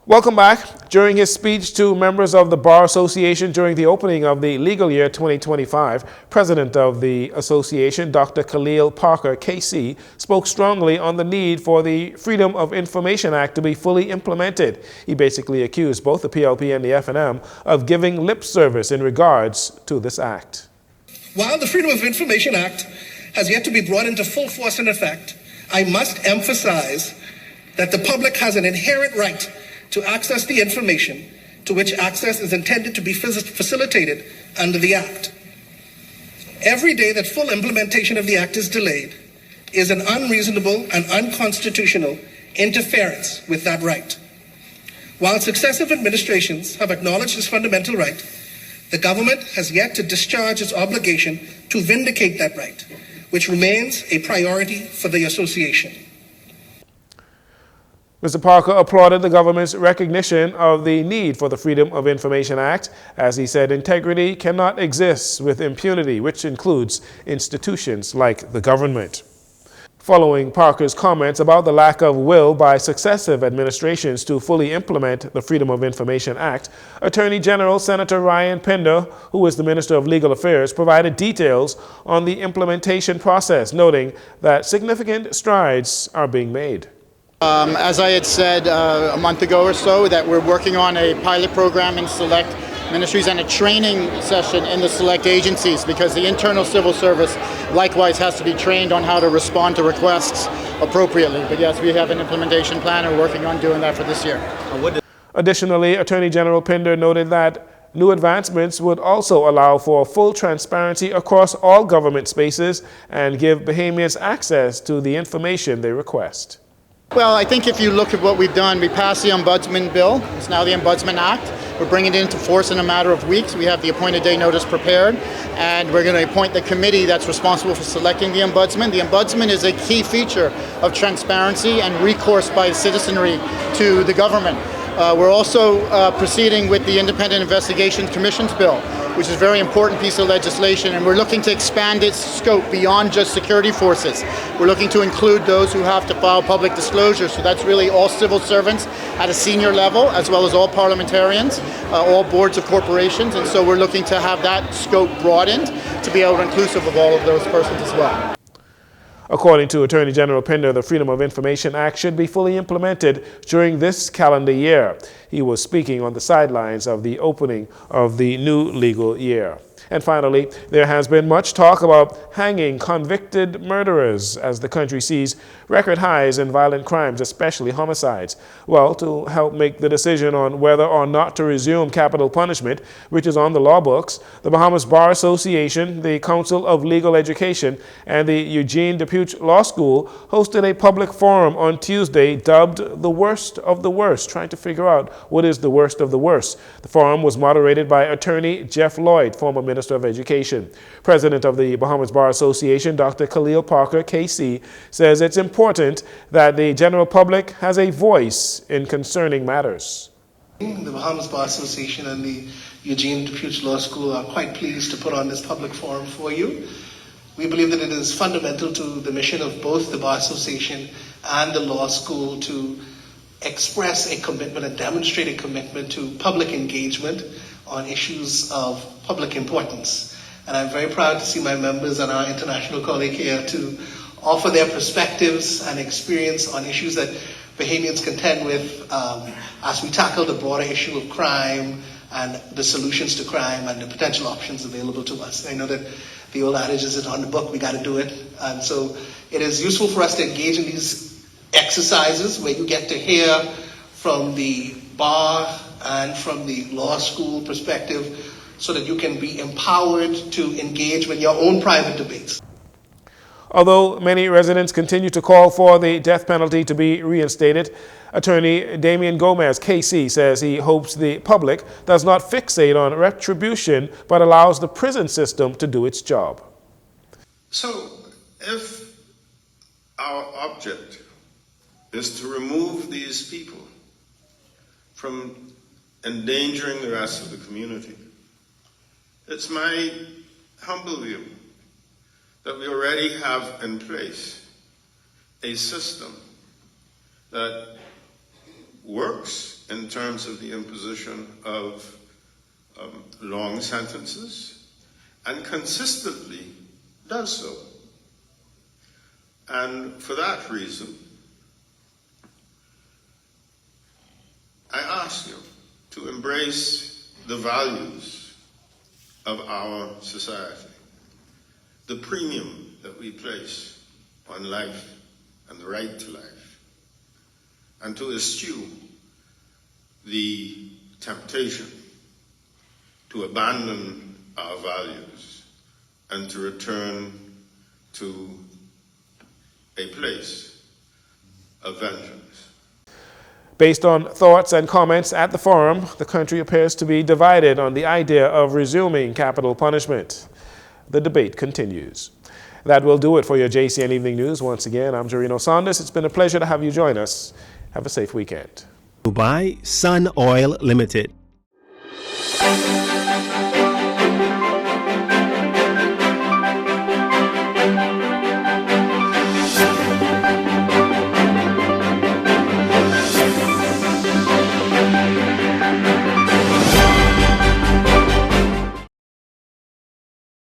Welcome back. During his speech to members of the Bar Association during the opening of the legal year 2025, President of the association, Dr. Khalil Parker, KC, spoke strongly on the need for the Freedom of Information Act to be fully implemented. He basically accused both the PLP and the FNM of giving lip service in regards to this act. While the Freedom of Information Act has yet to be brought into full force and effect, I must emphasize that the public has an inherent right to access the information to which access is intended to be facilitated under the Act. Every day that full implementation of the Act is delayed is an unreasonable and unconstitutional interference with that right. While successive administrations have acknowledged this fundamental right, the government has yet to discharge its obligation to vindicate that right, which remains a priority for the association. Mr. Parker applauded the government's recognition of the need for the Freedom of Information Act. As he said, integrity cannot exist with impunity, which includes institutions like the government. Following Parker's comments about the lack of will by successive administrations to fully implement the Freedom of Information Act, Attorney General Senator Ryan Pinder, who is the Minister of Legal Affairs, provided details on the implementation process, noting that significant strides are being made. As I had said a month ago or so, that we're working on a pilot program in select ministries and a training session in the select agencies, because the internal civil service likewise has to be trained on how to respond to requests appropriately. But yes, we have an implementation plan and we're working on doing that for this year. Additionally, Attorney General Pinder noted that new advancements would also allow for full transparency across all government spaces and give Bahamians access to the information they request. Well, I think if you look at what we've done, we passed the Ombudsman Bill. It's now the Ombudsman Act. We're bringing it into force in a matter of weeks. We have the appointed day notice prepared, and we're going to appoint the committee that's responsible for selecting the Ombudsman. The Ombudsman is a key feature of transparency and recourse by citizenry to the government. We're also proceeding with the Independent Investigations Commissions Bill, which is a very important piece of legislation, and we're looking to expand its scope beyond just security forces. We're looking to include those who have to file public disclosure, so that's really all civil servants at a senior level, as well as all parliamentarians, all boards of corporations, and so we're looking to have that scope broadened to be able to inclusive of all of those persons as well. According to Attorney General Pinder, the Freedom of Information Act should be fully implemented during this calendar year. He was speaking on the sidelines of the opening of the new legal year. And finally, there has been much talk about hanging convicted murderers as the country sees record highs in violent crimes, especially homicides. Well, to help make the decision on whether or not to resume capital punishment, which is on the law books, the Bahamas Bar Association, the Council of Legal Education, and the Jcn Law School hosted a public forum on Tuesday dubbed The Worst of the Worst, trying to figure out what is the worst of the worst. The forum was moderated by Attorney Jeff Lloyd, former Minister of Education. President of the Bahamas Bar Association, Dr. Khalil Parker, KC, says it's important that the general public has a voice in concerning matters. The Bahamas Bar Association and the Jcn Law School are quite pleased to put on this public forum for you. We believe that it is fundamental to the mission of both the Bar Association and the law school to express a commitment and demonstrate a commitment to public engagement on issues of public importance. And I'm very proud to see my members and our international colleague here to offer their perspectives and experience on issues that Bahamians contend with as we tackle the broader issue of crime and the solutions to crime and the potential options available to us. I know that the old adage is on the book, we got to do it. And so it is useful for us to engage in these exercises where you get to hear from the bar and from the law school perspective so that you can be empowered to engage with your own private debates. Although many residents continue to call for the death penalty to be reinstated, Attorney Damian Gomez, KC, says he hopes the public does not fixate on retribution but allows the prison system to do its job. So if our object is to remove these people from endangering the rest of the community, it's my humble view that we already have in place a system that works in terms of the imposition of long sentences, and consistently does so. And for that reason, I ask you to embrace the values of our society, the premium that we place on life and the right to life, and to eschew the temptation to abandon our values and to return to a place of vengeance. Based on thoughts and comments at the forum, the country appears to be divided on the idea of resuming capital punishment. The debate continues. That will do it for your JCN Evening News. Once again, I'm Jcn Saunders. It's been a pleasure to have you join us. Have a safe weekend. By Sun Oil Limited.